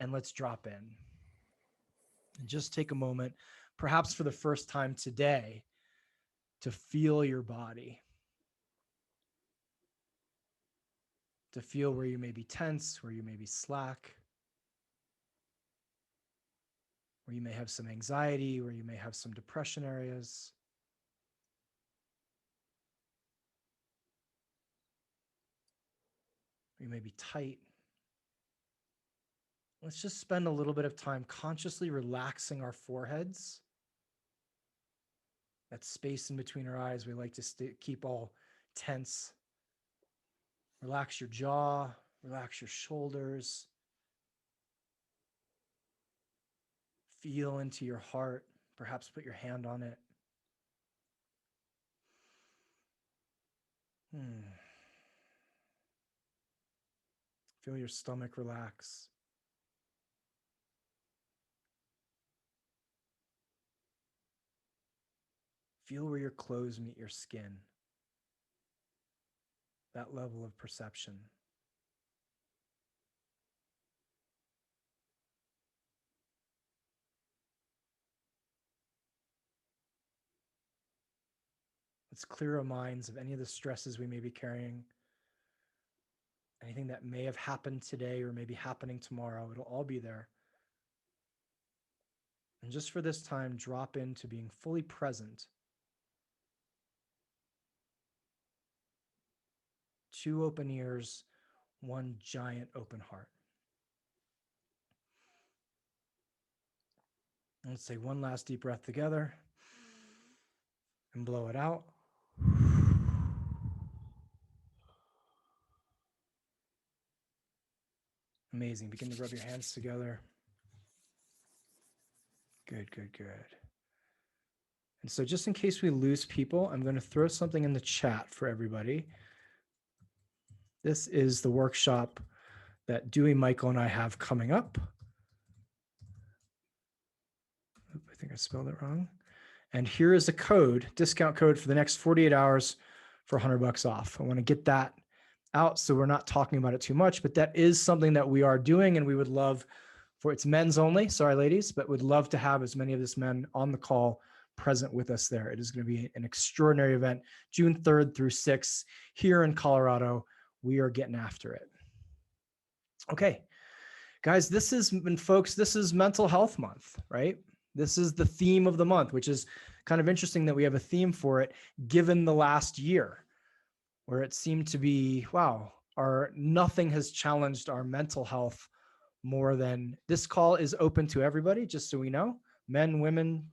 and let's drop in. And just take a moment, perhaps for the first time today, to feel your body, to feel where you may be tense, where you may be slack, where you may have some anxiety, where you may have some depression areas. Where you may be tight. Let's just spend a little bit of time consciously relaxing our foreheads. That space in between our eyes, we like to keep all tense. Relax your jaw, relax your shoulders. Feel into your heart, perhaps put your hand on it. Feel your stomach relax. Feel where your clothes meet your skin. That level of perception. Let's clear our minds of any of the stresses we may be carrying. Anything that may have happened today or may be happening tomorrow, it'll all be there. And just for this time, drop into being fully present. 2 open ears, 1 giant open heart. And let's say one last deep breath together and blow it out. Amazing. Begin to rub your hands together. Good, good, good. And so just in case we lose people, I'm going to throw something in the chat for everybody. This is the workshop that Duey, Michael, and I have coming up. I think I spelled it wrong. And here is a code, discount code for the next 48 hours for $100 off. I want to get that out so we're not talking about it too much, but that is something that we are doing, and we would love for, it's men's only, sorry ladies, but would love to have as many of this men on the call present with us there. It is going to be an extraordinary event, June 3rd through 6th here in Colorado. We are getting after it. Okay, guys, this is Mental Health Month, right? This is the theme of the month, which is kind of interesting that we have a theme for it given the last year, where it seemed to be, wow, nothing has challenged our mental health more than this. Call is open to everybody, just so we know, men, women.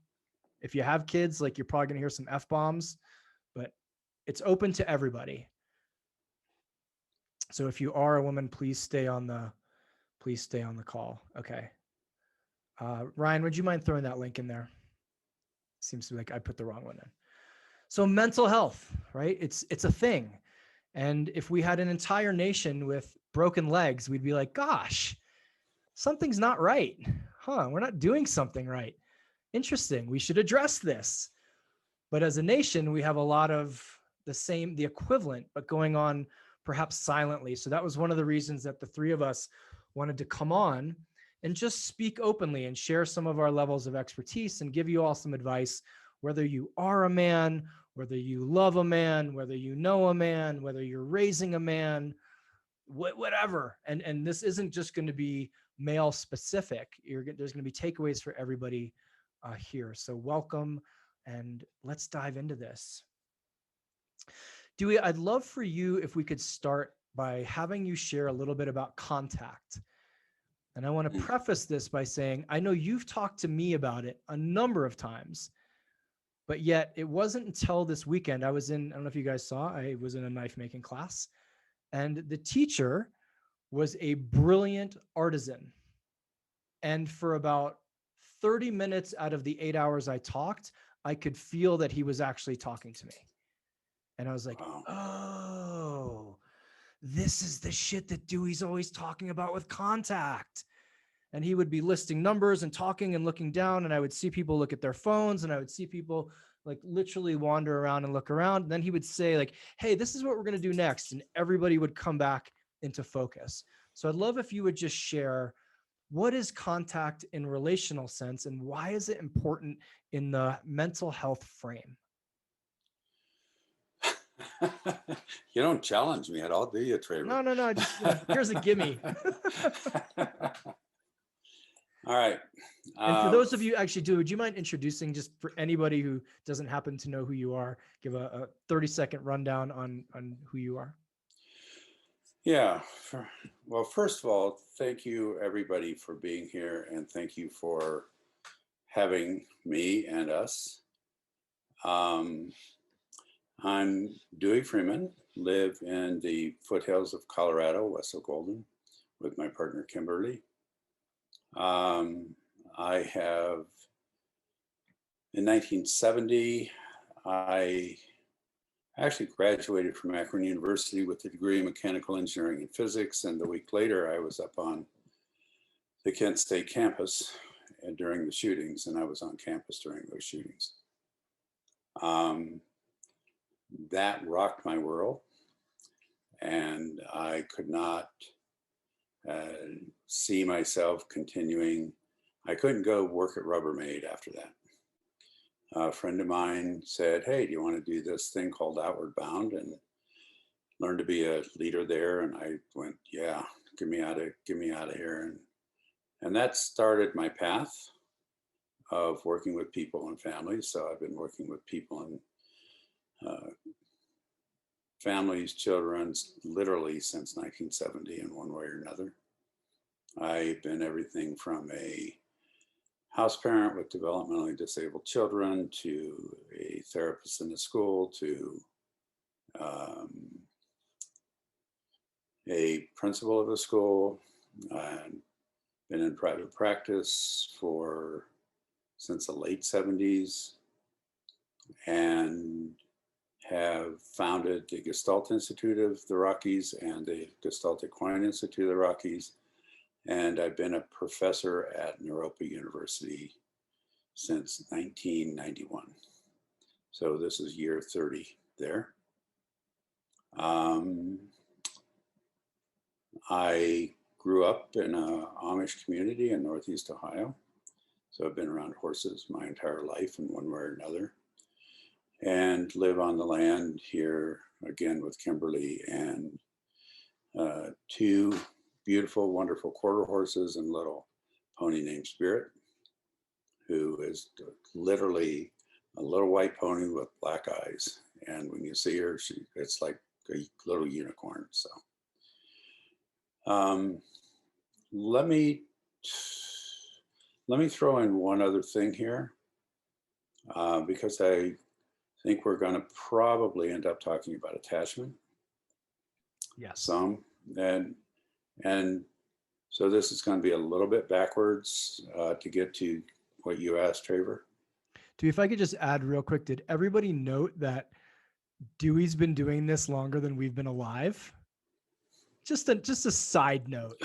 If you have kids, like, you're probably gonna hear some F-bombs, but it's open to everybody. So if you are a woman, please stay on the call. Okay. Ryan, would you mind throwing that link in there? Seems to be like I put the wrong one in. So mental health, right? It's a thing. And if we had an entire nation with broken legs, we'd be like, gosh, something's not right. We're not doing something right. Interesting. We should address this. But as a nation, we have a lot of the equivalent, but going on perhaps silently. So that was one of the reasons that the three of us wanted to come on and just speak openly and share some of our levels of expertise and give you all some advice, whether you are a man, whether you love a man, whether you know a man, whether you're raising a man, whatever. And this isn't just going to be male specific. There's going to be takeaways for everybody here. So welcome, and let's dive into this. Duey, I'd love for you if we could start by having you share a little bit about contact. And I want to preface this by saying, I know you've talked to me about it a number of times, but yet it wasn't until this weekend I don't know if you guys saw, I was in a knife making class, and the teacher was a brilliant artisan. And for about 30 minutes out of the 8 hours I talked, I could feel that he was actually talking to me. And I was like, oh, this is the shit that Dewey's always talking about with contact. And he would be listing numbers and talking and looking down, and I would see people look at their phones, and I would see people like literally wander around and look around. And then he would say like, hey, this is what we're going to do next. And everybody would come back into focus. So I'd love if you would just share What is contact in relational sense, and why is it important in the mental health frame? You don't challenge me at all, do you, Traver? No. Just, here's a gimme. All right. And for those of you actually do, would you mind introducing, just for anybody who doesn't happen to know who you are, give a 30-second rundown on who you are? Yeah. Well, first of all, thank you everybody for being here, and thank you for having me and us. I'm Duey Freeman, live in the foothills of Colorado, west of Golden, with my partner Kimberly. I have, in 1970, I actually graduated from Akron University with a degree in mechanical engineering and physics, and the week later I was up on the Kent State campus during the shootings, and I was on campus during those shootings. That rocked my world, and I could not see myself continuing. I couldn't go work at Rubbermaid after that. A friend of mine said, "Hey, do you want to do this thing called Outward Bound and learn to be a leader there?" And I went, "Yeah, get me out of here." And that started my path of working with people and families. So I've been working with people and families, children, literally since 1970 in one way or another. I've been everything from a house parent with developmentally disabled children to a therapist in a school to a principal of a school. I've been in private practice since the late 70s, and have founded the Gestalt Institute of the Rockies and the Gestalt Equine Institute of the Rockies. And I've been a professor at Naropa University since 1991. So this is year 30 there. I grew up in an Amish community in Northeast Ohio. So I've been around horses my entire life in one way or another, and live on the land here again with Kimberly and two beautiful, wonderful quarter horses and little pony named Spirit, who is literally a little white pony with black eyes. And when you see her, it's like a little unicorn. So let me throw in one other thing here, because I think we're going to probably end up talking about attachment. Yes. Some. And so this is going to be a little bit backwards to get to what you asked, Traver. Dude, if I could just add real quick, did everybody note that Dewey's been doing this longer than we've been alive? Just a side note,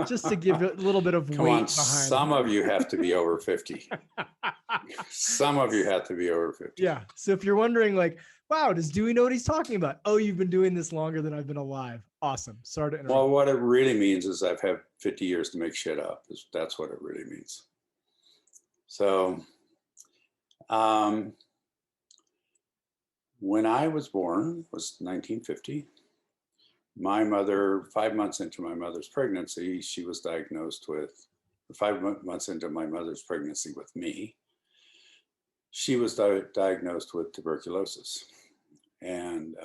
just to give it a little bit of Come weight on, behind. some of you have to be over 50. Some of you have to be over 50. Yeah. So if you're wondering, like, wow, does Dewey know what he's talking about? Oh, you've been doing this longer than I've been alive. Awesome. Sorry to interrupt. Well, what it really means is I've had 50 years to make shit up. That's what it really means. So when I was born was 1950. My mother, 5 months into my mother's pregnancy, she was diagnosed with, 5 months into my mother's pregnancy with me, she was diagnosed with tuberculosis. And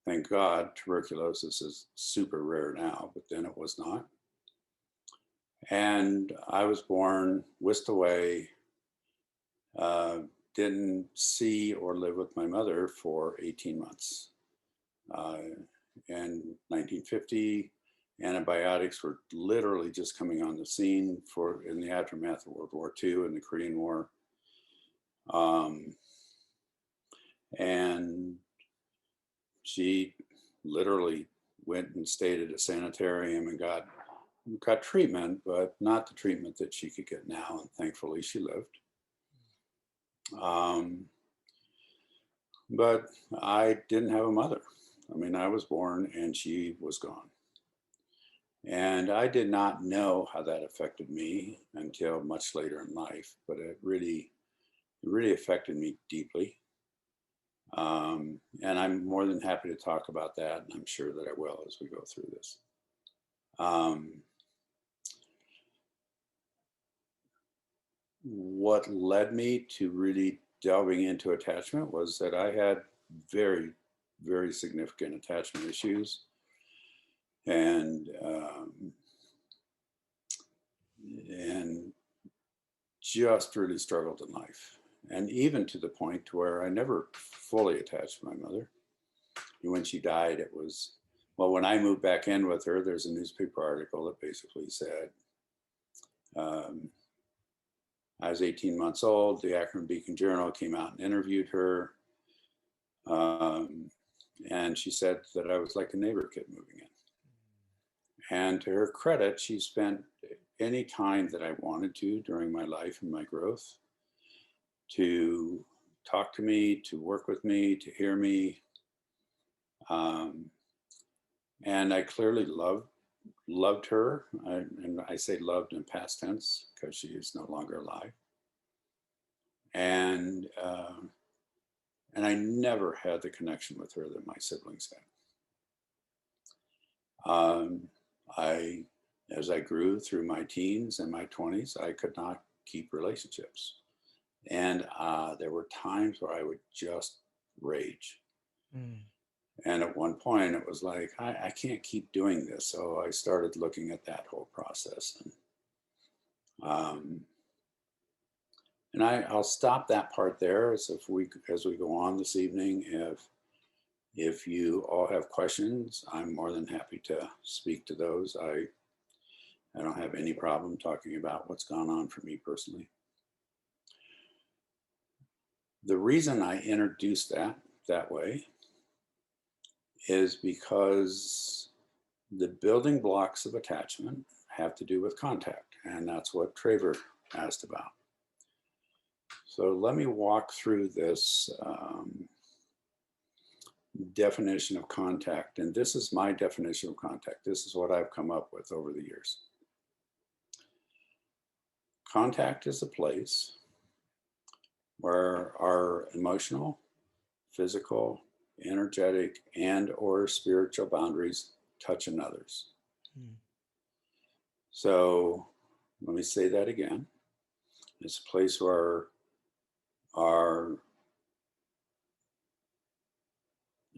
thank God, tuberculosis is super rare now, but then it was not. And I was born, whisked away, didn't see or live with my mother for 18 months. In 1950, antibiotics were literally just coming on the scene in the aftermath of World War II and the Korean War. And she literally went and stayed at a sanitarium and got treatment, but not the treatment that she could get now. And thankfully she lived. But I didn't have a mother. I mean, I was born and she was gone. And I did not know how that affected me until much later in life, but it really affected me deeply. And I'm more than happy to talk about that, and I'm sure that I will as we go through this. Um, what led me to really delving into attachment was that I had very, very significant attachment issues, and and just really struggled in life, and even to the point where I never fully attached to my mother. And when she died, it was, well, when I moved back in with her, there's a newspaper article that basically said, um, I was 18 months old. The Akron Beacon Journal came out and interviewed her. Um, and she said that I was like a neighbor kid moving in. And to her credit, she spent any time that I wanted to during my life and my growth to talk to me, to work with me, to hear me. And I clearly loved her. And I say loved in past tense because she is no longer alive. And I never had the connection with her that my siblings had. As I grew through my teens and my 20s, I could not keep relationships. And there were times where I would just rage. Mm. And at one point, it was like, I can't keep doing this. So I started looking at that whole process. And I'll stop that part there as we go on this evening. If you all have questions, I'm more than happy to speak to those. I don't have any problem talking about what's gone on for me personally. The reason I introduced that way is because the building blocks of attachment have to do with contact, and that's what Traver asked about. So let me walk through this definition of contact, and this is my definition of contact. This is what I've come up with over the years. Contact is a place where our emotional, physical, energetic, and or spiritual boundaries touch another's. Mm. So let me say that again. It's a place where our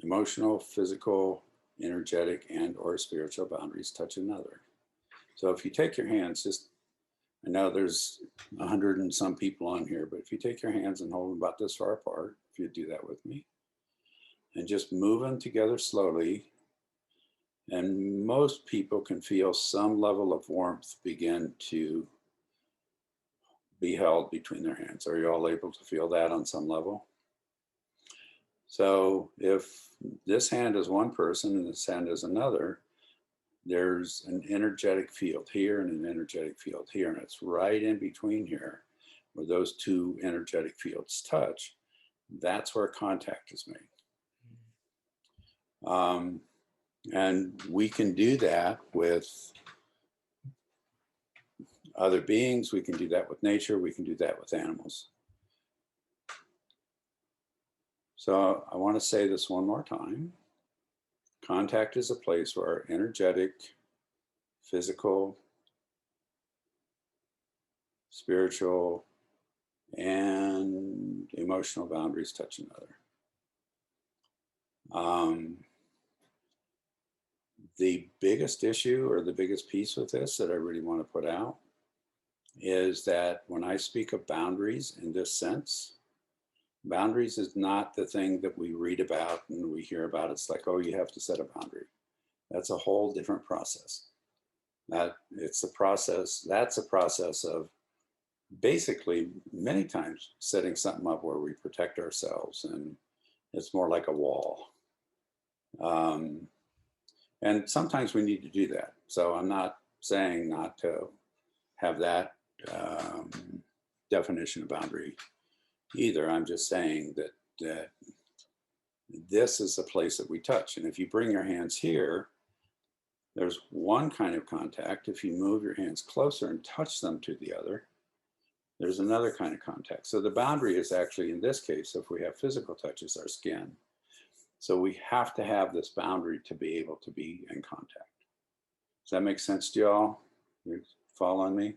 emotional, physical, energetic, and or spiritual boundaries touch another. So if you take your hands, I know there's 100 and some people on here, but if you take your hands and hold them about this far apart, if you do that with me, and just move them together slowly, and most people can feel some level of warmth begin to be held between their hands. Are you all able to feel that on some level? So if this hand is one person and this hand is another, there's an energetic field here and an energetic field here, and it's right in between here where those two energetic fields touch. That's where contact is made. And we can do that with other beings, we can do that with nature, we can do that with animals. So I want to say this one more time. Contact is a place where our energetic, physical, spiritual, and emotional boundaries touch another. The biggest issue or the biggest piece with this that I really want to put out is that when I speak of boundaries in this sense, boundaries is not the thing that we read about and we hear about. It's like, oh, you have to set a boundary. That's a whole different process. That's a process of basically many times setting something up where we protect ourselves, and it's more like a wall. And sometimes we need to do that. So I'm not saying not to have that definition of boundary either. I'm just saying that this is the place that we touch. And if you bring your hands here, There's one kind of contact. If you move your hands closer and touch them to the other, there's another kind of contact. So the boundary is actually, in this case, if we have physical touch, is our skin. So we have to have this boundary to be able to be in contact. Does that make sense to y'all? You following me?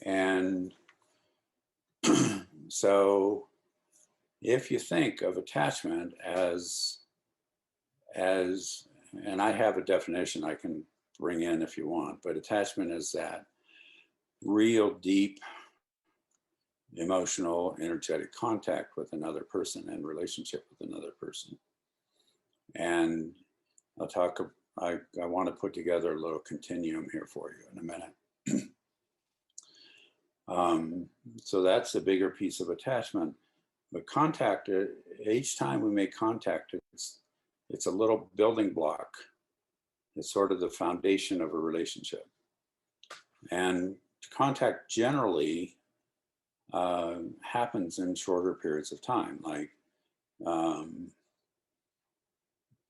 And so if you think of attachment as, and I have a definition I can bring in if you want, but attachment is that real deep emotional, energetic contact with another person and relationship with another person. And I want to put together a little continuum here for you in a minute. So that's the bigger piece of attachment. But contact, each time we make contact, it's a little building block. It's sort of the foundation of a relationship. And contact generally happens in shorter periods of time. Like,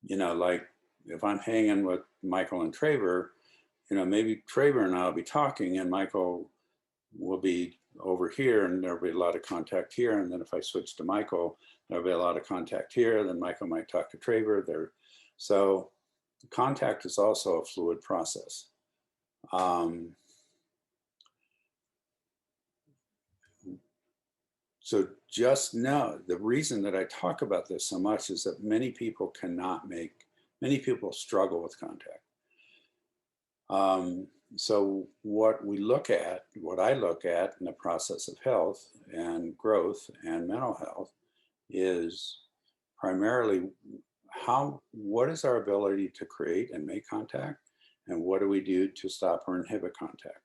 like if I'm hanging with Michael and Traver, maybe Traver and I will be talking and Michael will be over here and there'll be a lot of contact here. And then if I switch to Michael, there'll be a lot of contact here. Then Michael might talk to Traver there. So contact is also a fluid process. So just know the reason that I talk about this so much is that many people struggle with contact. So what I look at in the process of health and growth and mental health is primarily what is our ability to create and make contact, and what do we do to stop or inhibit contact?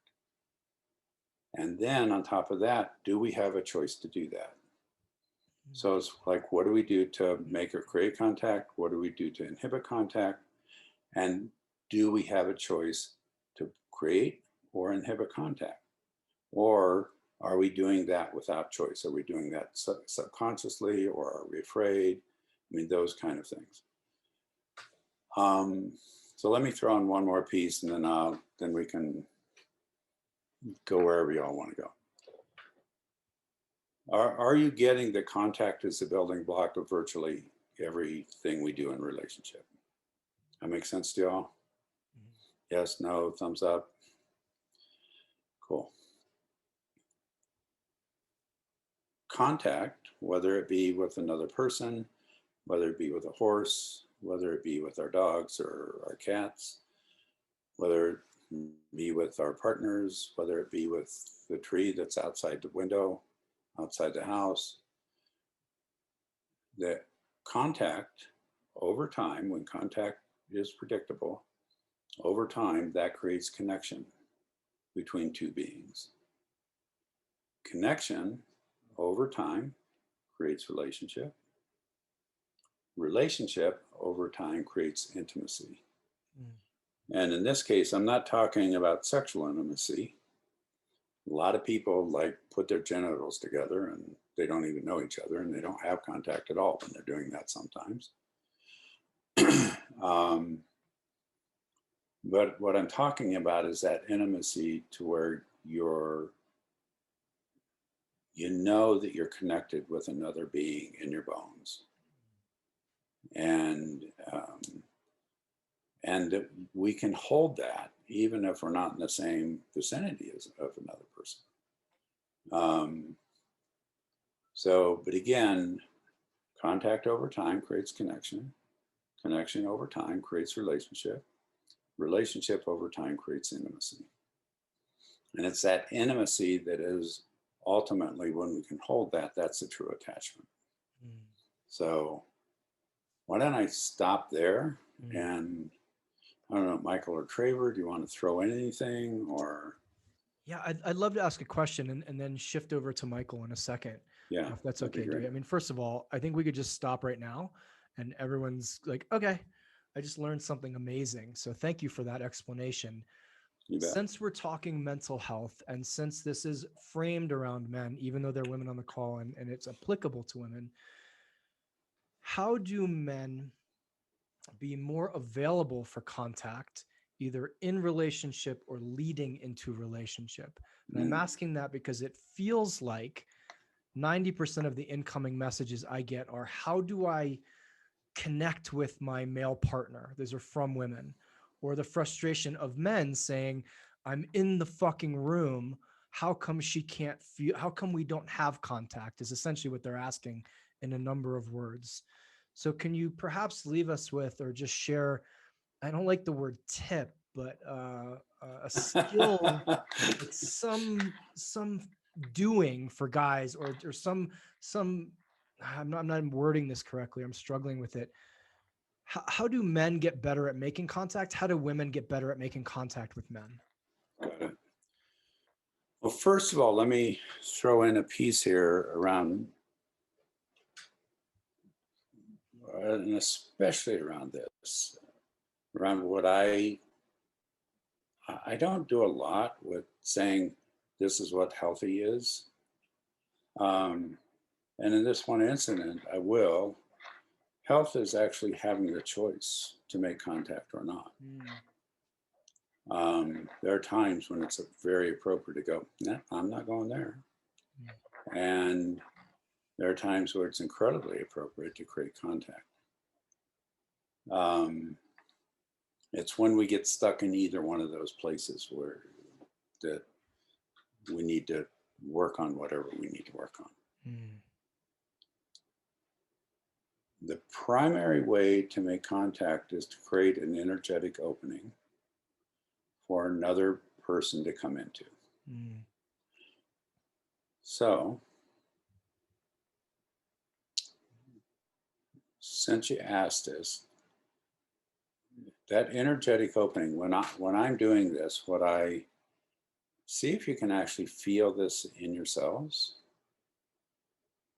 And then on top of that, do we have a choice to do that? So it's like, what do we do to make or create contact? What do we do to inhibit contact? And do we have a choice to create or inhibit contact? Or are we doing that without choice? Are we doing that subconsciously, or are we afraid? I mean, those kind of things. So let me throw in one more piece, and then we can go wherever y'all want to go. Are you getting that contact is the building block of virtually everything we do in relationship? That makes sense to y'all? Mm-hmm. Yes, no, thumbs up. Cool. Contact, whether it be with another person, whether it be with a horse, whether it be with our dogs or our cats, whether it be with our partners, whether it be with the tree that's outside the window, outside the house, that contact over time, when contact is predictable, over time, that creates connection between two beings. Connection over time creates relationship. Relationship over time creates intimacy. And in this case, I'm not talking about sexual intimacy. A lot of people put their genitals together and they don't even know each other, and they don't have contact at all when they're doing that sometimes. But what I'm talking about is that intimacy to where you know that you're connected with another being in your bones. And that we can hold that even if we're not in the same vicinity of another person. But again, contact over time creates connection. Connection over time creates relationship. Relationship over time creates intimacy. And it's that intimacy that is ultimately, when we can hold that, that's the true attachment. So why don't I stop there? And I don't know, Michael or Traver, do you want to throw in anything, or? Yeah, I'd love to ask a question and then shift over to Michael in a second. Yeah, if that's okay, Duey. I mean, first of all, I think we could just stop right now and everyone's like, okay, I just learned something amazing. So thank you for that explanation. Since we're talking mental health, and since this is framed around men, even though there are women on the call and it's applicable to women, how do men be more available for contact, either in relationship or leading into relationship? And I'm asking that because it feels like 90% of the incoming messages I get are, how do I connect with my male partner? Those are from women. Or the frustration of men saying, I'm in the fucking room. How come she can't feel? How come we don't have contact? Is essentially what they're asking in a number of words. So can you perhaps leave us with, or just share, I don't like the word tip, but a skill, like some doing for guys, or some I'm not wording this correctly. I'm struggling with it. How do men get better at making contact? How do women get better at making contact with men? Got it. Well, first of all, let me throw in a piece here around, and especially around this, around what I don't do a lot with saying this is what healthy is. And in this one incident, I will. Health is actually having the choice to make contact or not. There are times when it's very appropriate to go, nah, I'm not going there. And there are times where it's incredibly appropriate to create contact. It's when we get stuck in either one of those places where that we need to work on whatever we need to work on. The primary way to make contact is to create an energetic opening for another person to come into. So, since you asked this, that energetic opening, when I'm doing this, what I see, if you can actually feel this in yourselves,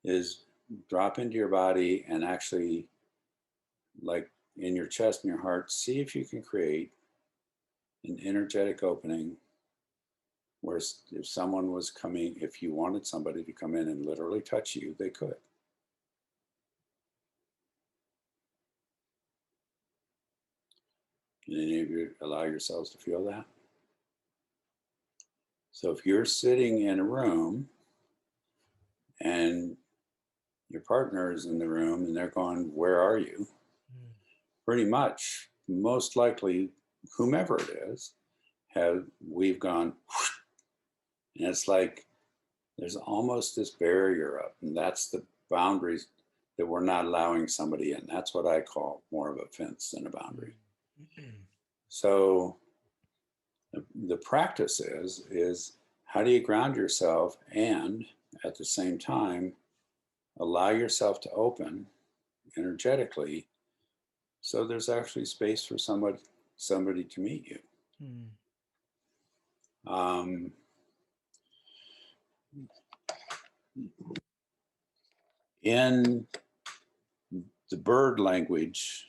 is drop into your body and actually, like in your chest and your heart, see if you can create an energetic opening where if someone was coming, if you wanted somebody to come in and literally touch you, they could. Can any of you allow yourselves to feel that? So if you're sitting in a room and your partner is in the room and they're going, where are you? Pretty much, most likely, whomever it is, we've gone, and it's like there's almost this barrier up, and that's the boundaries that we're not allowing somebody in. That's what I call more of a fence than a boundary. So the practice is how do you ground yourself and at the same time allow yourself to open energetically, so there's actually space for somebody to meet you. In the bird language,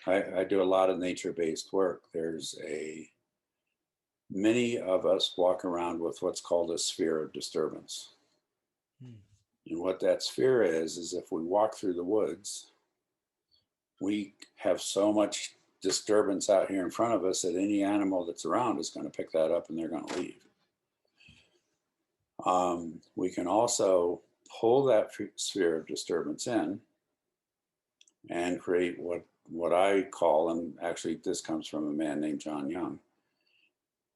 I do a lot of nature-based work. Many of us walk around with what's called a sphere of disturbance. And what that sphere is if we walk through the woods, we have so much disturbance out here in front of us that any animal that's around is going to pick that up and they're going to leave. We can also pull that sphere of disturbance in and create what I call, and actually this comes from a man named John Young,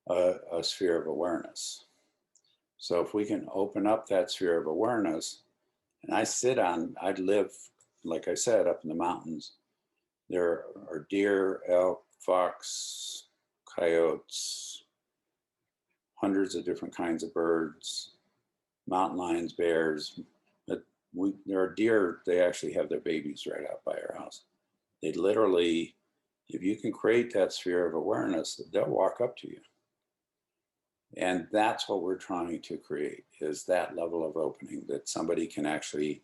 a sphere of awareness. So if we can open up that sphere of awareness, and I live, like I said, up in the mountains. There are deer, elk, fox, coyotes, hundreds of different kinds of birds, mountain lions, bears. But there are deer, they actually have their babies right out by our house. They literally, if you can create that sphere of awareness, they'll walk up to you. And that's what we're trying to create, is that level of opening that somebody can actually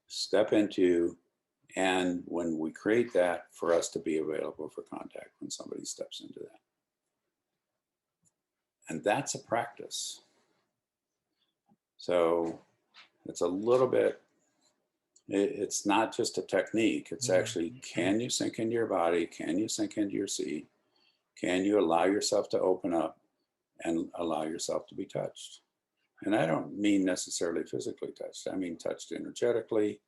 step into. And when we create that, for us to be available for contact when somebody steps into that. And that's a practice. So it's a little bit It's not just a technique. It's actually, can you sink into your body? Can you sink into your seat? Can you allow yourself to open up and allow yourself to be touched? And I don't mean necessarily physically touched. I mean touched energetically,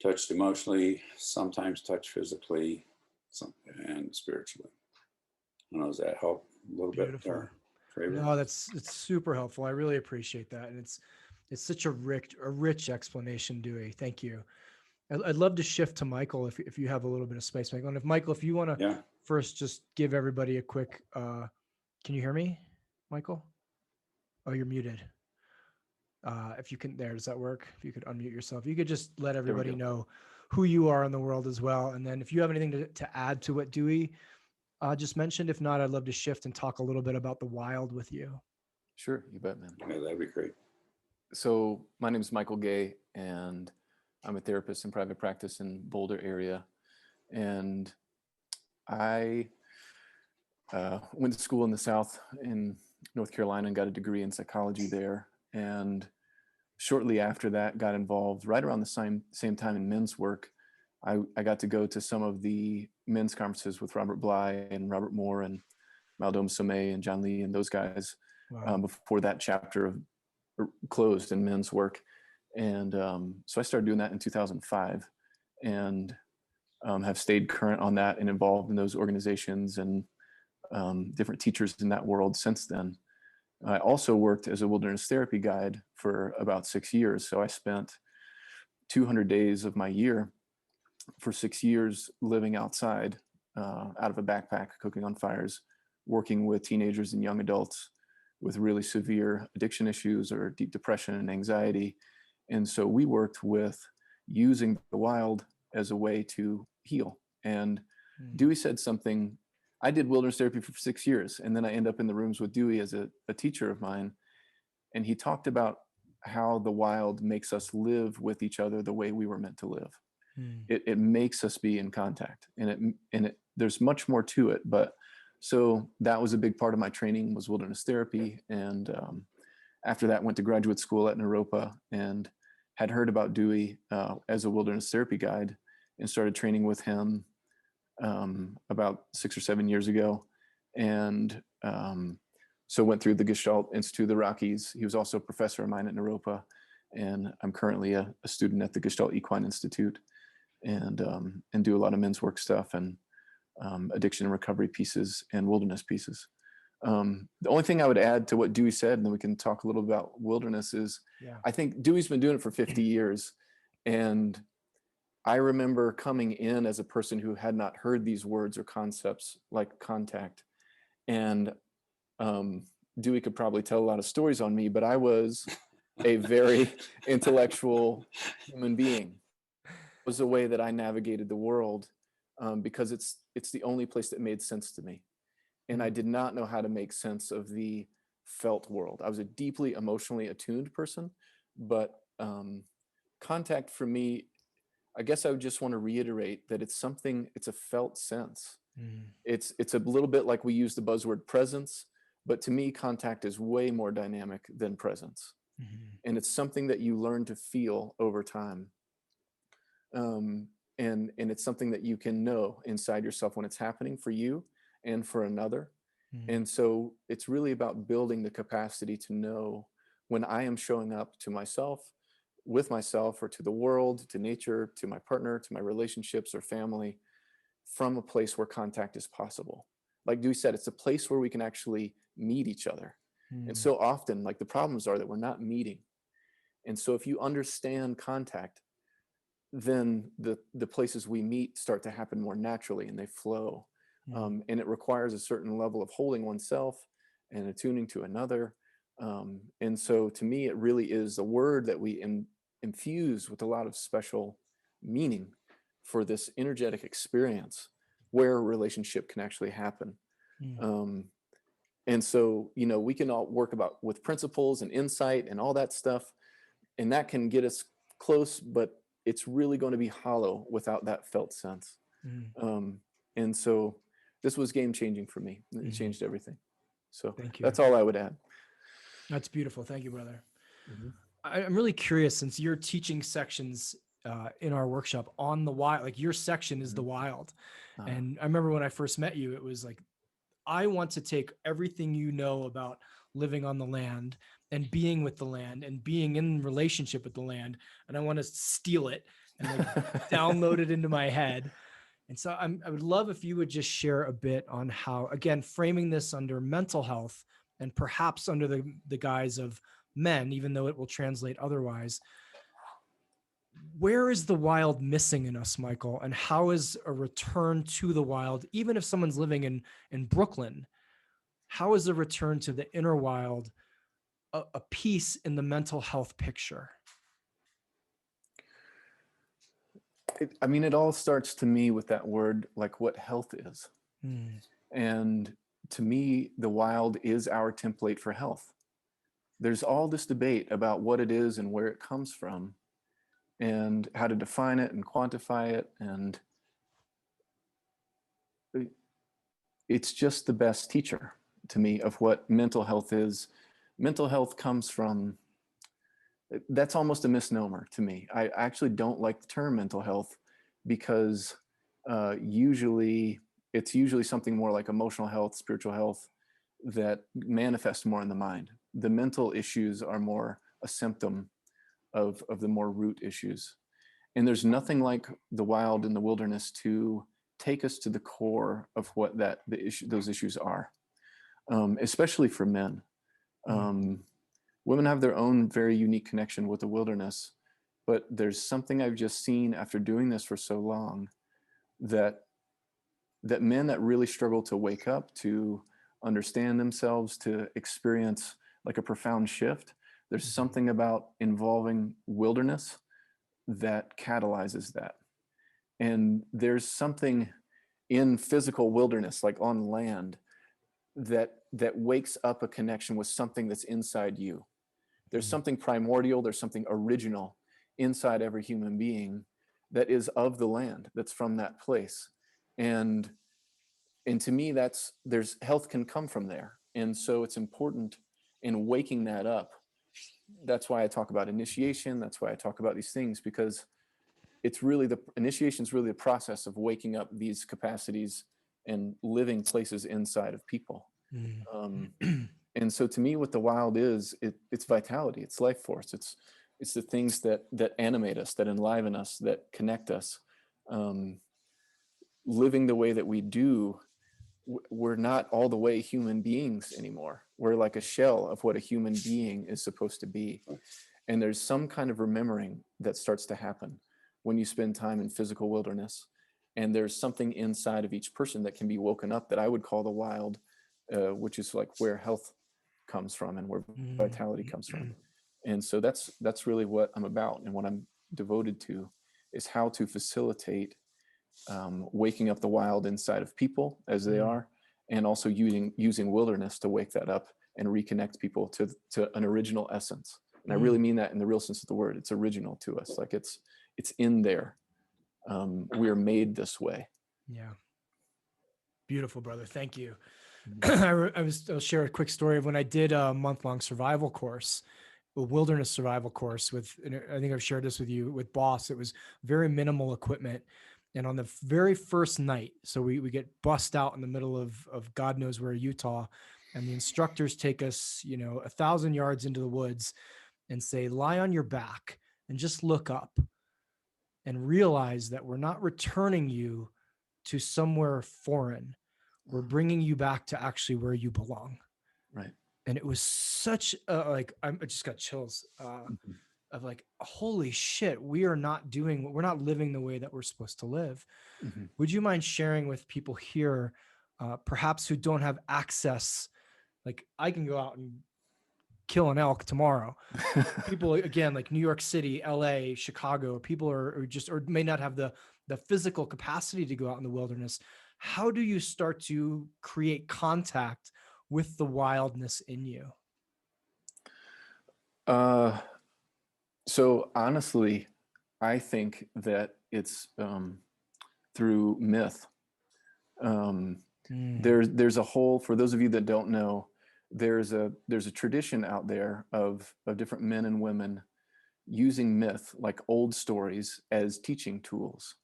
touched emotionally, sometimes touched physically, and spiritually. I don't know, does that help a little bit Beautiful. there, Traver? No, it's super helpful. I really appreciate that, and it's such a rich explanation, Dewey. Thank you. I'd love to shift to Michael if you have a little bit of space, Michael. And if Michael, if you want to Yeah. first just give everybody a quick, can you hear me, Michael? Oh, you're muted. If you can, there, does that work? If you could unmute yourself, you could just let everybody know who you are in the world as well. And then if you have anything to add to what Dewey just mentioned, if not, I'd love to shift and talk a little bit about the wild with you. Sure, you bet, man. Yeah, that'd be great. So my name is Michael Gay, and I'm a therapist in private practice in Boulder area. And I went to school in the South in North Carolina and got a degree in psychology there. And shortly after that, got involved right around the same time in men's work. I got to go to some of the men's conferences with Robert Bly and Robert Moore and Malcolm Somé and John Lee and those guys. Wow. Before that chapter of closed in men's work. And so I started doing that in 2005 and have stayed current on that and involved in those organizations and different teachers in that world since then. I also worked as a wilderness therapy guide for about 6 years. So I spent 200 days of my year for 6 years living outside, out of a backpack, cooking on fires, working with teenagers and young adults with really severe addiction issues or deep depression and anxiety. And so we worked with using the wild as a way to heal. And Dewey said something. I did wilderness therapy for 6 years, and then I end up in the rooms with Dewey as a teacher of mine. And he talked about how the wild makes us live with each other the way we were meant to live. It makes us be in contact, and there's much more to it. But so that was a big part of my training, was wilderness therapy. And after that, went to graduate school at Naropa and had heard about Dewey as a wilderness therapy guide and started training with him about 6 or 7 years ago. And so went through the Gestalt Institute of the Rockies. He was also a professor of mine at Naropa, and I'm currently a student at the Gestalt Equine Institute, and do a lot of men's work stuff and addiction and recovery pieces and wilderness pieces. The only thing I would add to what Dewey said, and then we can talk a little about wilderness, is I think Dewey's been doing it for 50 years. And I remember coming in as a person who had not heard these words or concepts like contact. And Dewey could probably tell a lot of stories on me, but I was a very intellectual human being. It was the way that I navigated the world, because it's the only place that made sense to me. And I did not know how to make sense of the felt world. I was a deeply emotionally attuned person, but contact for me, I guess I would just want to reiterate that it's a felt sense. It's a little bit like we use the buzzword presence, but to me, contact is way more dynamic than presence. And it's something that you learn to feel over time. And it's something that you can know inside yourself when it's happening for you and for another. And so it's really about building the capacity to know when I am showing up to myself, with myself, or to the world, to nature, to my partner, to my relationships or family, from a place where contact is possible. Like Dewey said, it's a place where we can actually meet each other. And so often, like, the problems are that we're not meeting. And so if you understand contact, then the places we meet start to happen more naturally and they flow. And it requires a certain level of holding oneself and attuning to another. And so to me, it really is a word that we infuse with a lot of special meaning for this energetic experience where a relationship can actually happen. And so, we can all work with principles and insight and all that stuff, and that can get us close, but it's really going to be hollow without that felt sense. And so this was game changing for me. It changed everything. So Thank you. That's all I would add. That's beautiful. Thank you, brother. I'm really curious, since you're teaching sections in our workshop on the wild, like your section is the wild. And I remember when I first met you, it was like, I want to take everything you know about living on the land and being with the land and being in relationship with the land, and I want to steal it and like download it into my head. And so I would love if you would just share a bit on how, again, framing this under mental health and perhaps under the guise of men, even though it will translate otherwise. Where is the wild missing in us, Michael? And how is a return to the wild, even if someone's living in Brooklyn, how is a return to the inner wild a piece in the mental health picture? I mean, it all starts to me with that word, like what health is. Mm. And to me, the wild is our template for health. There's all this debate about what it is and where it comes from and how to define it and quantify it. And it's just the best teacher to me of what mental health is. Mental health comes from, that's almost a misnomer to me. I actually don't like the term mental health because it's usually something more like emotional health, spiritual health that manifests more in the mind. The mental issues are more a symptom of the more root issues. And there's nothing like the wild and the wilderness to take us to the core of what those issues are, especially for men. Women have their own very unique connection with the wilderness, but there's something I've just seen after doing this for so long that men that really struggle to wake up, to understand themselves, to experience like a profound shift, there's something about involving wilderness that catalyzes that. And there's something in physical wilderness, like on land, that wakes up a connection with something that's inside you. There's something primordial, there's something original inside every human being that is of the land, that's from that place. And to me, there's health can come from there. And so it's important in waking that up. That's why I talk about initiation. That's why I talk about these things, because it's really initiation is really the process of waking up these capacities and living places inside of people. And so to me, what the wild is, it's vitality, it's life force, it's the things that animate us, that enliven us, that connect us. Living the way that we do, we're not all the way human beings anymore. We're like a shell of what a human being is supposed to be. And there's some kind of remembering that starts to happen when you spend time in physical wilderness. And there's something inside of each person that can be woken up that I would call the wild, which is like where health comes from and where vitality comes from. And so that's really what I'm about, and what I'm devoted to is how to facilitate waking up the wild inside of people as they are, and also using wilderness to wake that up and reconnect people to an original essence. And I really mean that in the real sense of the word. It's original to us, like it's in there. We are made this way. Yeah. Beautiful, brother. Thank you. I'll share a quick story of when I did a month-long survival course, a wilderness survival course with, and I think I've shared this with you, with Boss. It was very minimal equipment. And on the very first night, so we get bussed out in the middle of God knows where, Utah, and the instructors take us, 1,000 yards into the woods and say, lie on your back and just look up and realize that we're not returning you to somewhere foreign. We're bringing you back to actually where you belong. Right. And it was such I just got chills of like, holy shit, we're not living the way that we're supposed to live. Would you mind sharing with people here, perhaps who don't have access? Like, I can go out and kill an elk tomorrow. People, again, like New York City, LA, Chicago, people are may not have the physical capacity to go out in the wilderness. How do you start to create contact with the wildness in you? So honestly, I think that it's through myth. There's a whole, for those of you that don't know, there's a tradition out there of different men and women using myth, like old stories, as teaching tools.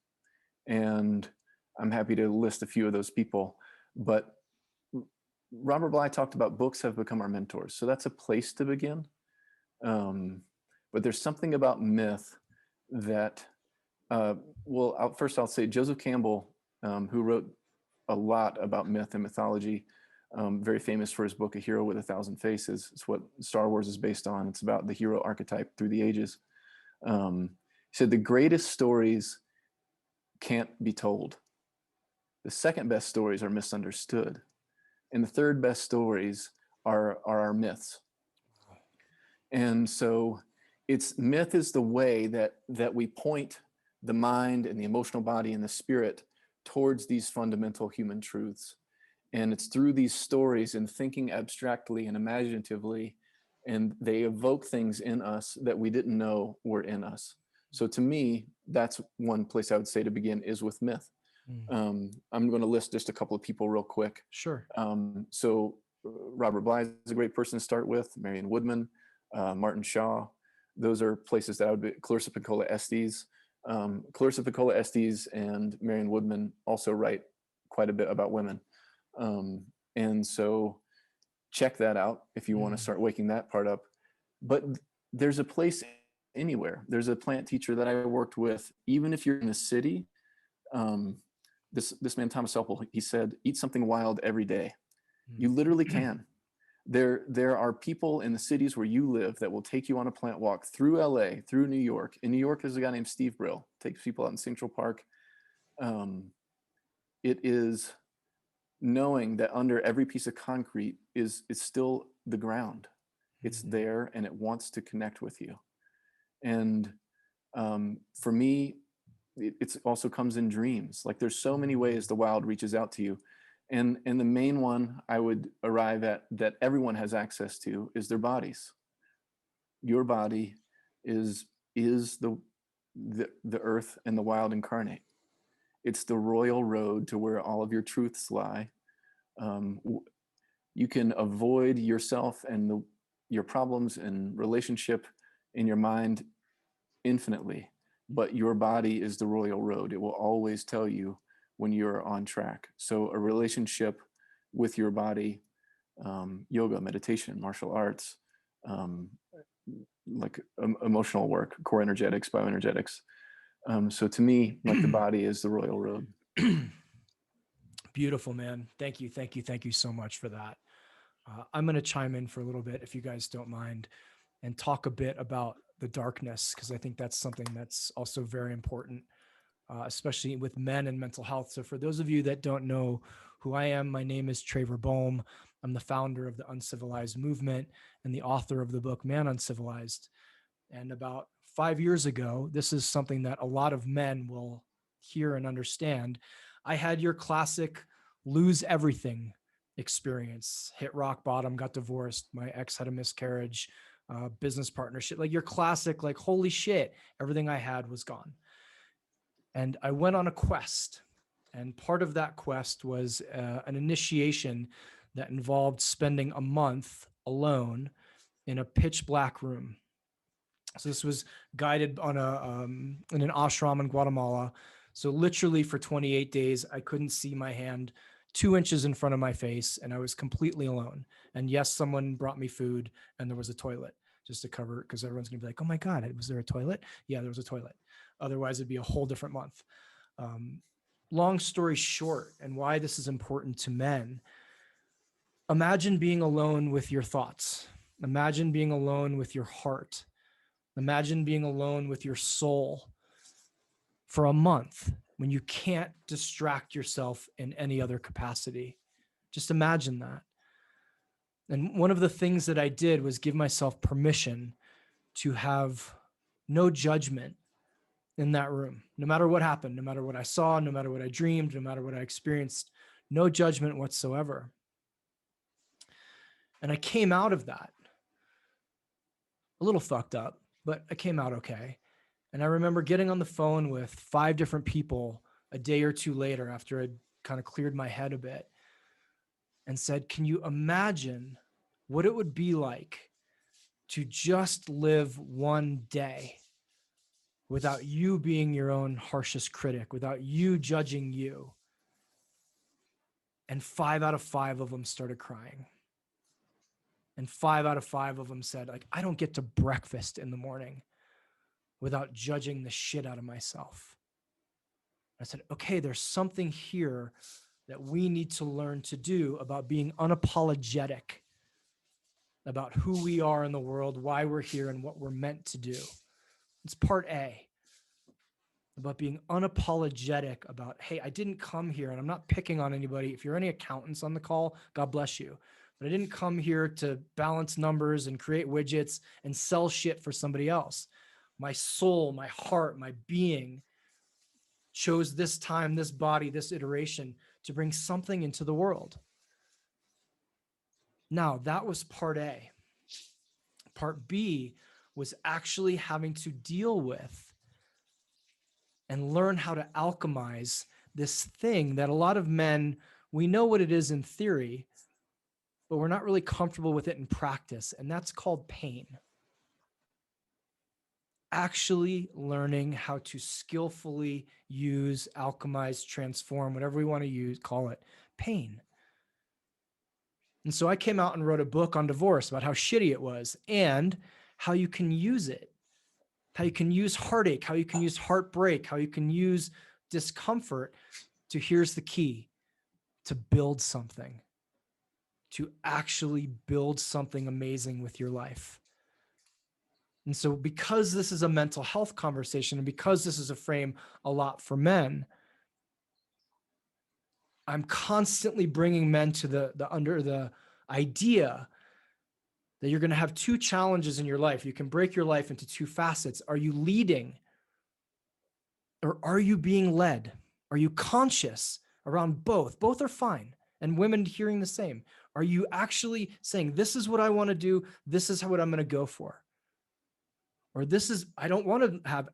And I'm happy to list a few of those people. But Robert Bly talked about books have become our mentors. So that's a place to begin. But there's something about myth that, first I'll say Joseph Campbell, who wrote a lot about myth and mythology, very famous for his book, A Hero with a Thousand Faces. It's what Star Wars is based on. It's about the hero archetype through the ages. He said the greatest stories can't be told. The second best stories are misunderstood. And the third best stories are our myths. And so myth is the way that we point the mind and the emotional body and the spirit towards these fundamental human truths. And it's through these stories and thinking abstractly and imaginatively, and they evoke things in us that we didn't know were in us. So to me, that's one place I would say to begin, is with myth. I'm going to list just a couple of people real quick. Sure. So Robert Bly is a great person to start with. Marion Woodman, Martin Shaw. Those are places that I would be. Clarissa Pinkola Estes. Clarissa Pinkola Estes and Marion Woodman also write quite a bit about women. And so check that out if you want to start waking that part up. But there's a place anywhere. There's a plant teacher that I worked with, even if you're in the city. This man, Thomas Elpel, he said, eat something wild every day. You literally can. There are people in the cities where you live that will take you on a plant walk through LA, through New York. In New York, there's a guy named Steve Brill, takes people out in Central Park. It is knowing that under every piece of concrete is still the ground. It's there and it wants to connect with you. And for me, it also comes in dreams. Like there's so many ways the wild reaches out to you. And the main one I would arrive at that everyone has access to is their bodies. Your body is the earth and the wild incarnate. It's the royal road to where all of your truths lie. You can avoid yourself and your problems and relationship in your mind infinitely, but your body is the royal road. It will always tell you when you're on track. So a relationship with your body, yoga, meditation, martial arts, like emotional work, core energetics, bioenergetics. So to me, like the body is the royal road. Beautiful, man. Thank you. Thank you. Thank you so much for that. I'm going to chime in for a little bit, if you guys don't mind, and talk a bit about the darkness, because I think that's something that's also very important, especially with men and mental health. So for those of you that don't know who I am, my name is Traver Boehm. I'm the founder of the Uncivilized movement and the author of the book, Man Uncivilized. And about 5 years ago, this is something that a lot of men will hear and understand. I had your classic lose everything experience, hit rock bottom, got divorced. My ex had a miscarriage, business partnership, like your classic, like, holy shit, everything I had was gone. And I went on a quest. And part of that quest was an initiation that involved spending a month alone in a pitch black room. So this was guided on in an ashram in Guatemala. So literally for 28 days, I couldn't see my hand 2 inches in front of my face, and I was completely alone. And yes, someone brought me food, and there was a toilet just to cover, because everyone's gonna be like, oh my God, was there a toilet? Yeah, there was a toilet. Otherwise, it'd be a whole different month. Long story short, and why this is important to men, imagine being alone with your thoughts. Imagine being alone with your heart. Imagine being alone with your soul for a month when you can't distract yourself in any other capacity. Just imagine that. And one of the things that I did was give myself permission to have no judgment in that room, no matter what happened, no matter what I saw, no matter what I dreamed, no matter what I experienced, no judgment whatsoever. And I came out of that a little fucked up, but I came out okay. And I remember getting on the phone with 5 different people a day or 2 later after I'd kind of cleared my head a bit and said, can you imagine what it would be like to just live one day without you being your own harshest critic, without you judging you. And 5 out of 5 of them started crying. And 5 out of 5 of them said, like, I don't get to breakfast in the morning without judging the shit out of myself. I said, okay, there's something here that we need to learn to do about being unapologetic about who we are in the world, why we're here, and what we're meant to do. It's part A, about being unapologetic about, hey, I didn't come here, and I'm not picking on anybody. If you're any accountants on the call, God bless you. But I didn't come here to balance numbers and create widgets and sell shit for somebody else. My soul, my heart, my being chose this time, this body, this iteration to bring something into the world. Now, that was part A. Part B was actually having to deal with and learn how to alchemize this thing that a lot of men, we know what it is in theory, but we're not really comfortable with it in practice, and that's called pain. Actually learning how to skillfully use, alchemize, transform, whatever we want to use, call it, pain. And so I came out and wrote a book on divorce about how shitty it was and how you can use it, how you can use heartache, how you can use heartbreak, how you can use discomfort to, here's the key, to build something, to actually build something amazing with your life. And so because this is a mental health conversation and because this is a frame a lot for men, I'm constantly bringing men to the under the idea that you're going to have 2 challenges in your life. You can break your life into 2 facets. Are you leading or are you being led? Are you conscious around both? Both are fine. And women hearing the same. Are you actually saying, this is what I want to do. This is what I'm going to go for. Or this is, I don't want to have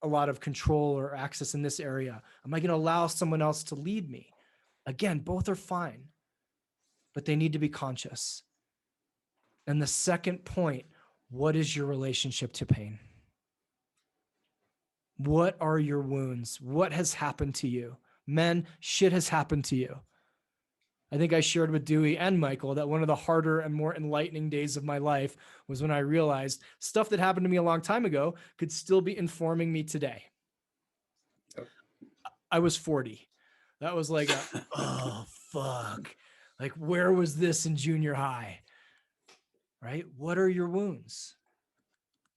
a lot of control or access in this area. Am I going to allow someone else to lead me? Again, both are fine, but they need to be conscious. And the second point, what is your relationship to pain? What are your wounds? What has happened to you? Men, shit has happened to you. I think I shared with Duey and Michael that one of the harder and more enlightening days of my life was when I realized stuff that happened to me a long time ago could still be informing me today. Yep. I was 40. That was like, oh, fuck. Like, where was this in junior high? Right? What are your wounds?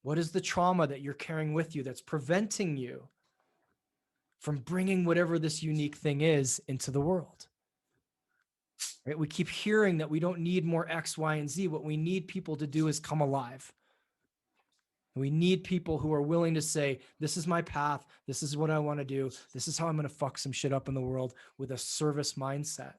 What is the trauma that you're carrying with you that's preventing you from bringing whatever this unique thing is into the world? Right? We keep hearing that we don't need more X, Y, and Z. What we need people to do is come alive. We need people who are willing to say, this is my path. This is what I want to do. This is how I'm going to fuck some shit up in the world with a service mindset.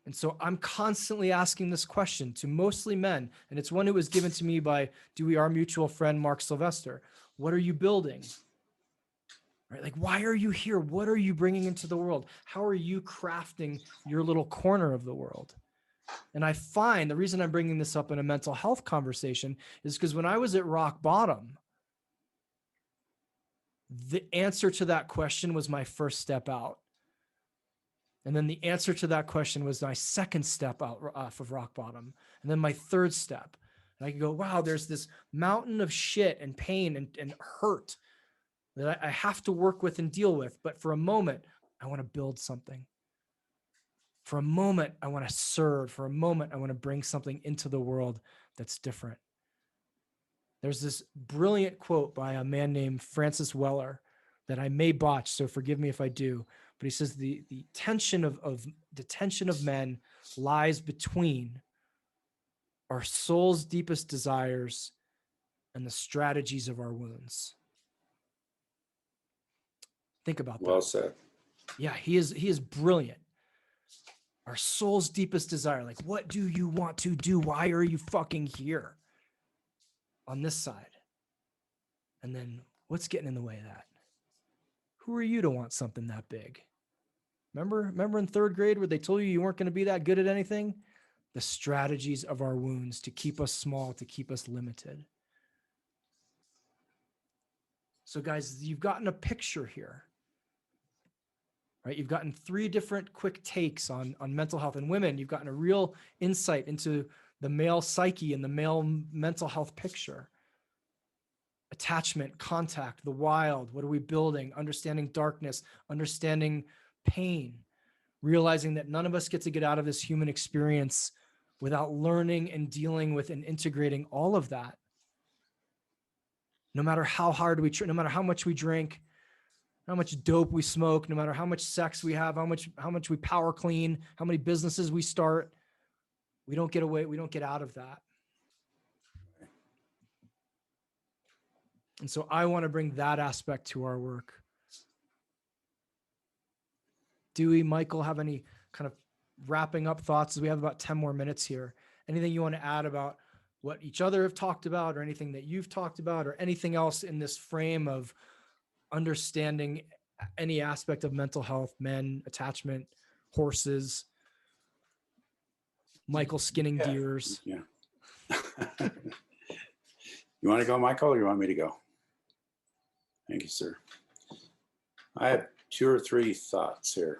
And so I'm constantly asking this question to mostly men. And it's one that was given to me by Duey, our mutual friend, Mark Sylvester. What are you building? Right? Like, why are you here? What are you bringing into the world? How are you crafting your little corner of the world? And I find the reason I'm bringing this up in a mental health conversation is because when I was at rock bottom, the answer to that question was my first step out. And then the answer to that question was my second step out off of rock bottom. And then my third step. And I can go, wow, there's this mountain of shit and pain and hurt that I have to work with and deal with. But for a moment, I want to build something. For a moment, I want to serve. For a moment, I want to bring something into the world that's different. There's this brilliant quote by a man named Francis Weller that I may botch, so forgive me if I do. But he says the tension of men lies between our soul's deepest desires and the strategies of our wounds. Think about that. Well said. Yeah, he is brilliant. Our soul's deepest desire, like, what do you want to do? Why are you fucking here on this side? And then what's getting in the way of that? Who are you to want something that big? Remember in 3rd grade where they told you weren't going to be that good at anything? the strategies of our wounds to keep us small, to keep us limited. So guys, you've gotten a picture here, right? You've gotten 3 different quick takes on mental health. And women, you've gotten a real insight into the male psyche and the male mental health picture. Attachment, contact, the wild, what are we building? Understanding darkness, understanding pain, realizing that none of us get to get out of this human experience without learning and dealing with and integrating all of that. No matter how hard we try, no matter how much we drink, how much dope we smoke, no matter how much sex we have, how much we power clean, how many businesses we start, we don't get away, we don't get out of that. And so I want to bring that aspect to our work. Duey, Michael, have any kind of wrapping up thoughts as we have about 10 more minutes here? Anything you want to add about what each other have talked about, or anything that you've talked about, or anything else in this frame of understanding any aspect of mental health, men, attachment, horses, Michael skinning deers? Yeah. You want to go, Michael, or you want me to go? Thank you, sir. I have 2 or 3 thoughts here.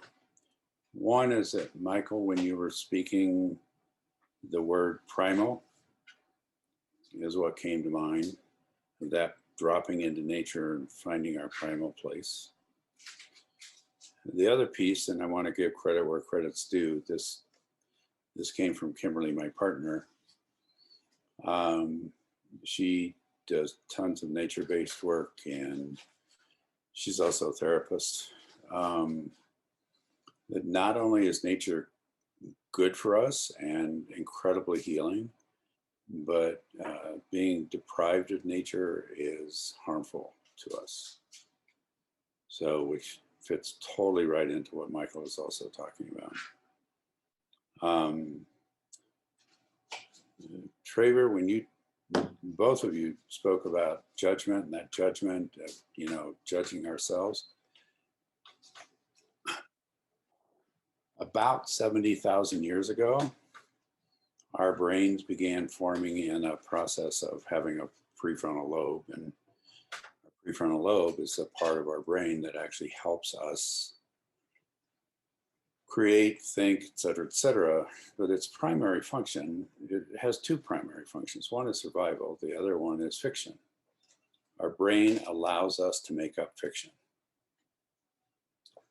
One is that, Michael, when you were speaking, the word primal is what came to mind, that dropping into nature and finding our primal place. The other piece, and I want to give credit where credit's due, this came from Kimberly, my partner. She does tons of nature-based work, and she's also a therapist. That not only is nature good for us and incredibly healing, but being deprived of nature is harmful to us. So, which fits totally right into what Michael was also talking about. Traver, when you, both of you spoke about judgment, and that judgment of, judging ourselves. About 70,000 years ago, our brains began forming in a process of having a prefrontal lobe. And a prefrontal lobe is a part of our brain that actually helps us create, think, et cetera. But its primary function, it has 2 primary functions. One is survival, the other one is fiction. Our brain allows us to make up fiction.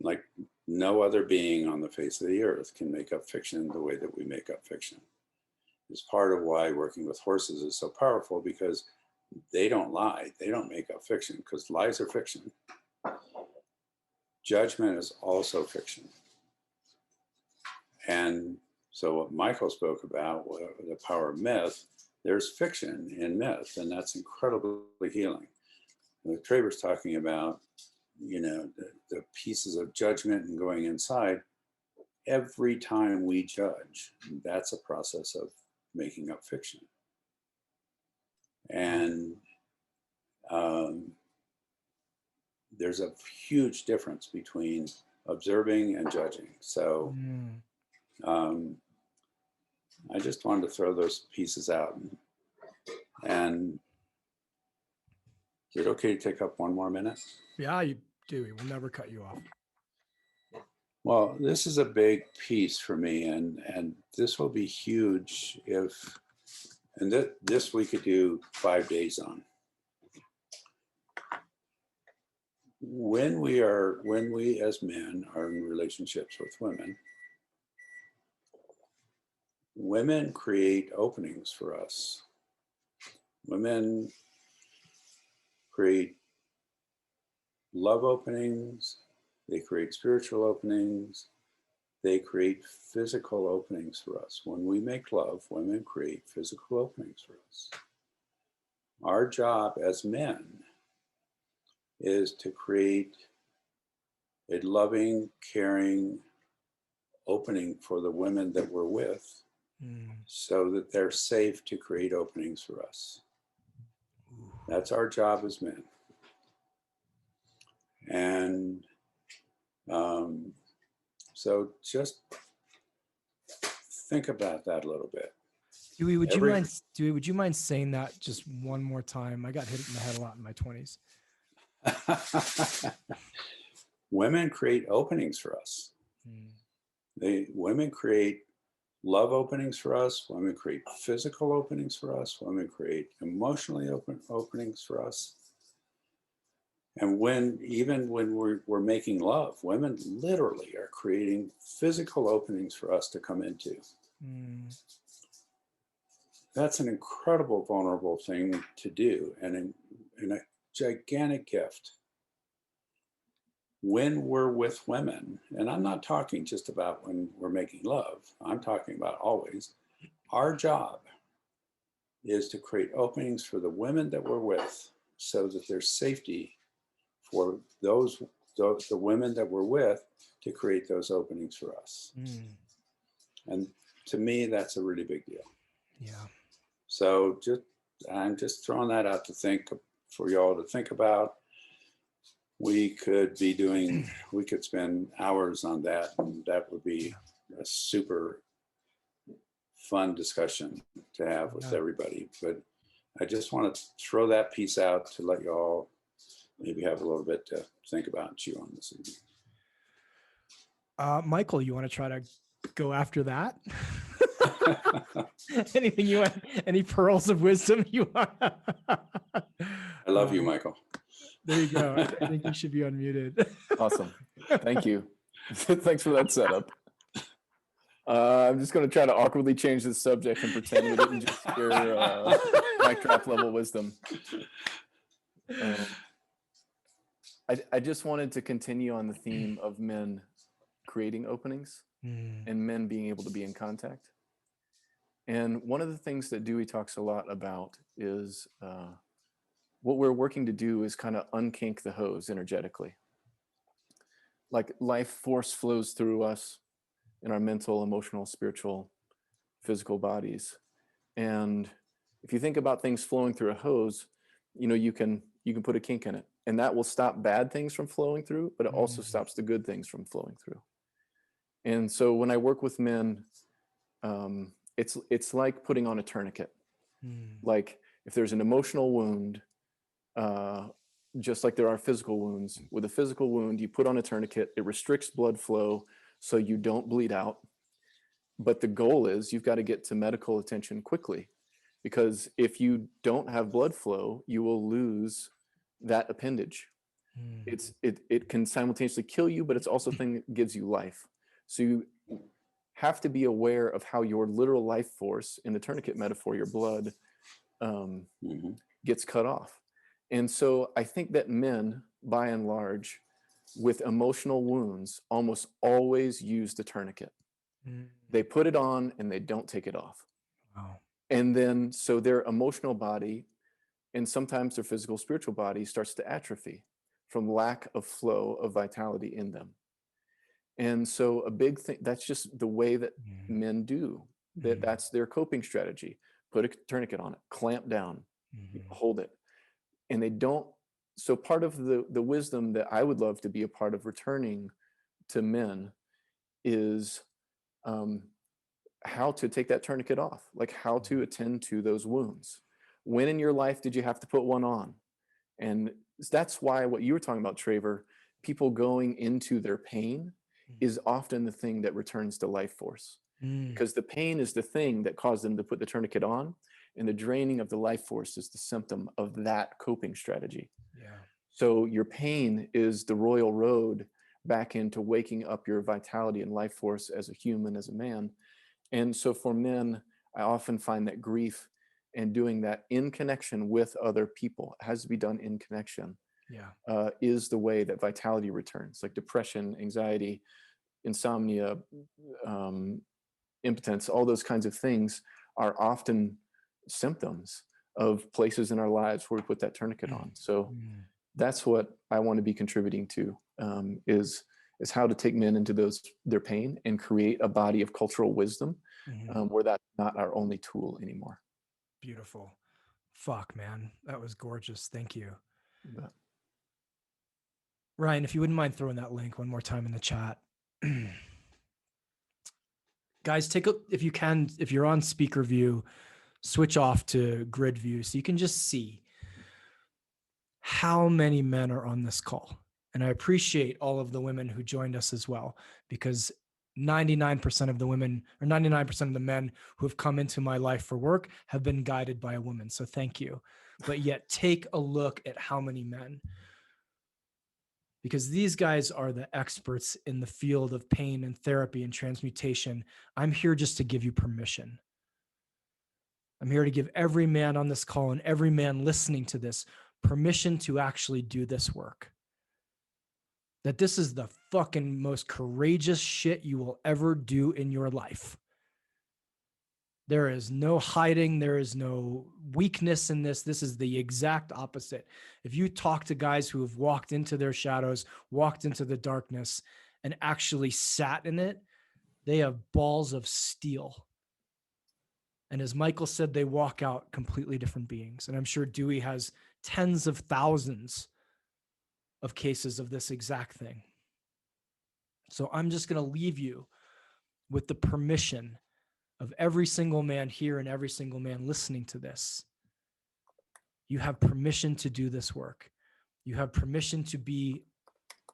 Like no other being on the face of the earth can make up fiction the way that we make up fiction. It's part of why working with horses is so powerful, because they don't lie. They don't make up fiction, because lies are fiction. Judgment is also fiction. And so what Michael spoke about, the power of myth, there's fiction in myth, and that's incredibly healing. And Traver's talking about, the pieces of judgment and going inside. Every time we judge, that's a process of making up fiction. And there's a huge difference between observing and judging. So I just wanted to throw those pieces out. And is it okay to take up 1 more minute? Yeah, you do. We'll never cut you off. Well, this is a big piece for me, and this will be huge and this we could do 5 days on. When we as men are in relationships with women create openings for us. Women create love openings, they create spiritual openings, they create physical openings for us. When we make love, women create physical openings for us. Our job as men is to create a loving, caring opening for the women that we're with, so that they're safe to create openings for us. That's our job as men. And so just think about that a little bit. Duey, would Every- you mind? Duey, would you mind saying that just one more time? I got hit in the head a lot in my 20s. Women create openings for us. Women create love openings for us. Women create physical openings for us. Women create emotionally openings for us. And even when we're making love, women literally are creating physical openings for us to come into. That's an incredible, vulnerable thing to do, and a gigantic gift. When we're with women, and I'm not talking just about when we're making love, I'm talking about always, our job is to create openings for the women that we're with so that there's safety for the women that we're with to create those openings for us. And to me, that's a really big deal. Yeah. So I'm just throwing that out for y'all to think about. We could spend hours on that, and that would be a super fun discussion to have with everybody. But I just want to throw that piece out to let y'all maybe have a little bit to think about and chew on this evening. Michael, you want to try to go after that? Anything you want? Any pearls of wisdom you want? I love you, Michael. There you go. I think you should be unmuted. Awesome. Thank you. Thanks for that setup. I'm just going to try to awkwardly change the subject and pretend we didn't just hear mic drop level wisdom. I just wanted to continue on the theme of men creating openings and men being able to be in contact. And one of the things that Duey talks a lot about is what we're working to do is kind of unkink the hose energetically. Like life force flows through us in our mental, emotional, spiritual, physical bodies. And if you think about things flowing through a hose, you can put a kink in it, and that will stop bad things from flowing through, but it also stops the good things from flowing through. And so when I work with men, it's like putting on a tourniquet. Like if there's an emotional wound, just like there are physical wounds, with a physical wound, you put on a tourniquet, it restricts blood flow so you don't bleed out. But the goal is you've got to get to medical attention quickly, because if you don't have blood flow, you will lose that appendage. It can simultaneously kill you, but it's also a thing that gives you life. So you have to be aware of how your literal life force, in the tourniquet metaphor, your blood, gets cut off. And so I think that men, by and large, with emotional wounds, almost always use the tourniquet. They put it on and they don't take it off. Wow. And then so their emotional body, and sometimes their physical, spiritual body, starts to atrophy from lack of flow of vitality in them. And so a big thing, that's just the way that men do. That's their coping strategy. Put a tourniquet on it, clamp down, hold it. And they don't. So part of the wisdom that I would love to be a part of returning to men is how to take that tourniquet off, like how to attend to those wounds. When in your life did you have to put one on? And that's why what you were talking about, Traver, people going into their pain is often the thing that returns to life force, because the pain is the thing that caused them to put the tourniquet on, and the draining of the life force is the symptom of that coping strategy. Yeah. So your pain is the royal road back into waking up your vitality and life force as a human, as a man. And so for men, I often find that grief and doing that in connection with other people, it has to be done in connection, is the way that vitality returns. Like depression, anxiety, insomnia, impotence, all those kinds of things are often symptoms of places in our lives where we put that tourniquet on. So that's what I want to be contributing to, is how to take men into their pain and create a body of cultural wisdom where that's not our only tool anymore. Beautiful. Fuck, man. That was gorgeous. Thank you. Ryan, if you wouldn't mind throwing that link one more time in the chat. Guys, if you can, if you're on speaker view, switch off to grid view so you can just see how many men are on this call. And I appreciate all of the women who joined us as well, because 99% of the women, or 99% of the men who have come into my life for work have been guided by a woman. So thank you. But yet take a look at how many men, because these guys are the experts in the field of pain and therapy and transmutation. I'm here just to give you permission. I'm here to give every man on this call and every man listening to this permission to actually do this work. That this is the fucking most courageous shit you will ever do in your life. There is no hiding. There is no weakness in this. This is the exact opposite. If you talk to guys who have walked into their shadows, walked into the darkness, and actually sat in it, they have balls of steel. And as Michael said, they walk out completely different beings. And I'm sure Duey has tens of thousands of cases of this exact thing. So I'm just going to leave you with the permission of every single man here and every single man listening to this. You have permission to do this work. You have permission to be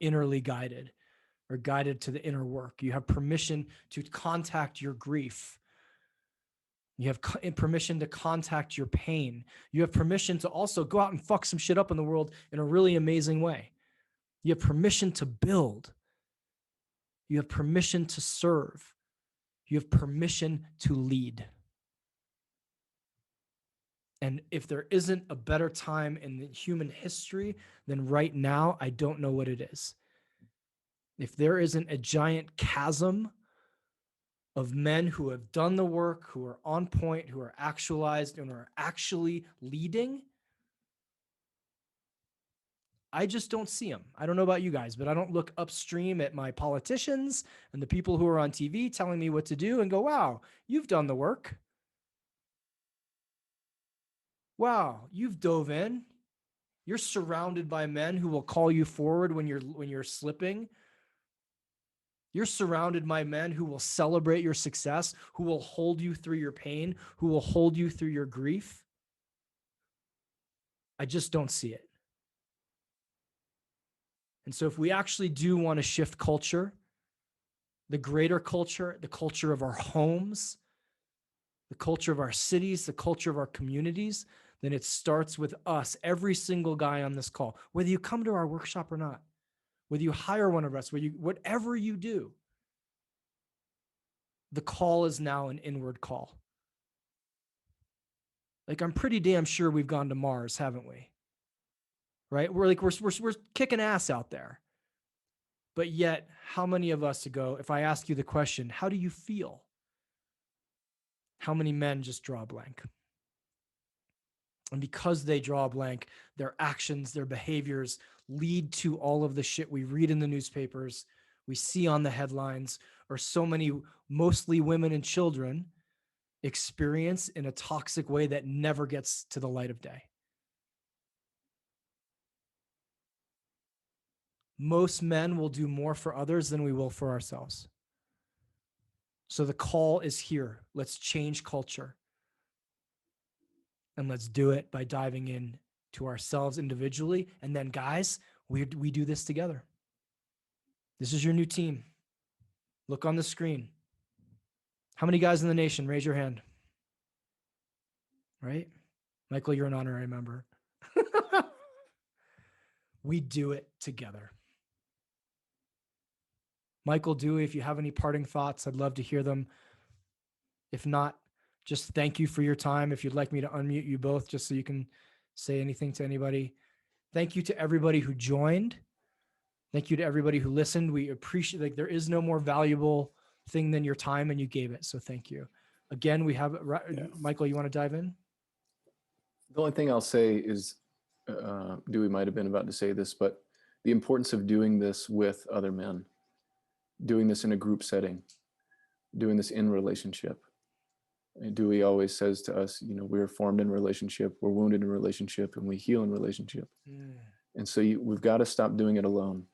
innerly guided or guided to the inner work. You have permission to contact your grief. You have permission to contact your pain. You have permission to also go out and fuck some shit up in the world in a really amazing way. You have permission to build. You have permission to serve. You have permission to lead. And if there isn't a better time in human history than right now, I don't know what it is. If there isn't a giant chasm of men who have done the work, who are on point, who are actualized, and are actually leading, I just don't see them. I don't know about you guys, but I don't look upstream at my politicians and the people who are on TV telling me what to do and go, wow, you've done the work. Wow, you've dove in. You're surrounded by men who will call you forward when you're slipping. You're surrounded by men who will celebrate your success, who will hold you through your pain, who will hold you through your grief. I just don't see it. And so if we actually do want to shift culture, the greater culture, the culture of our homes, the culture of our cities, the culture of our communities, then it starts with us, every single guy on this call, whether you come to our workshop or not, whether you hire one of us, whatever you do, the call is now an inward call. Like, I'm pretty damn sure we've gone to Mars, haven't we? Right? We're kicking ass out there. But yet, how many of us ago, if I ask you the question, how do you feel? How many men just draw a blank? And because they draw a blank, their actions, their behaviors lead to all of the shit we read in the newspapers, we see on the headlines, or so many, mostly women and children, experience in a toxic way that never gets to the light of day. Most men will do more for others than we will for ourselves. So the call is here. Let's change culture. And let's do it by diving in to ourselves individually. And then, guys, we do this together. This is your new team. Look on the screen. How many guys in the nation? Raise your hand. Right? Michael, you're an honorary member. We do it together. Michael, Duey, if you have any parting thoughts, I'd love to hear them. If not, just thank you for your time. If you'd like me to unmute you both, just so you can say anything to anybody. Thank you to everybody who joined. Thank you to everybody who listened. We appreciate, like, there is no more valuable thing than your time, and you gave it. So thank you. Again, we have, Michael, you want to dive in? The only thing I'll say is, Dewey might have been about to say this, but the importance of doing this with other men, doing this in a group setting, doing this in relationship. And Dewey always says to us, you know, we're formed in relationship, we're wounded in relationship, and we heal in relationship. And so we've got to stop doing it alone.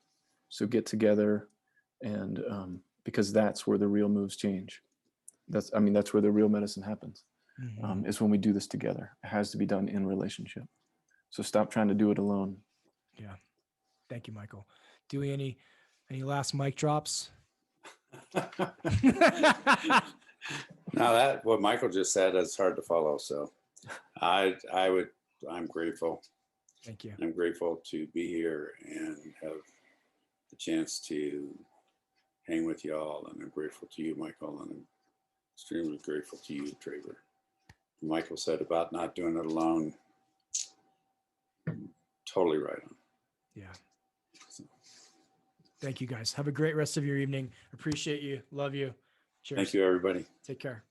So get together, and because that's where the real moves change. that's where the real medicine happens. Mhm. Is when we do this together. It has to be done in relationship. So stop trying to do it alone. Yeah. Thank you, Michael. Dewey, any last mic drops? Now that what Michael just said is hard to follow. So I'm grateful. Thank you. I'm grateful to be here and have the chance to hang with y'all. And I'm grateful to you, Michael, and I'm extremely grateful to you, Traver. Michael said about not doing it alone. Totally right on. Yeah. So, Thank you guys. Have a great rest of your evening. Appreciate you. Love you. Cheers. thank you, everybody. Take care.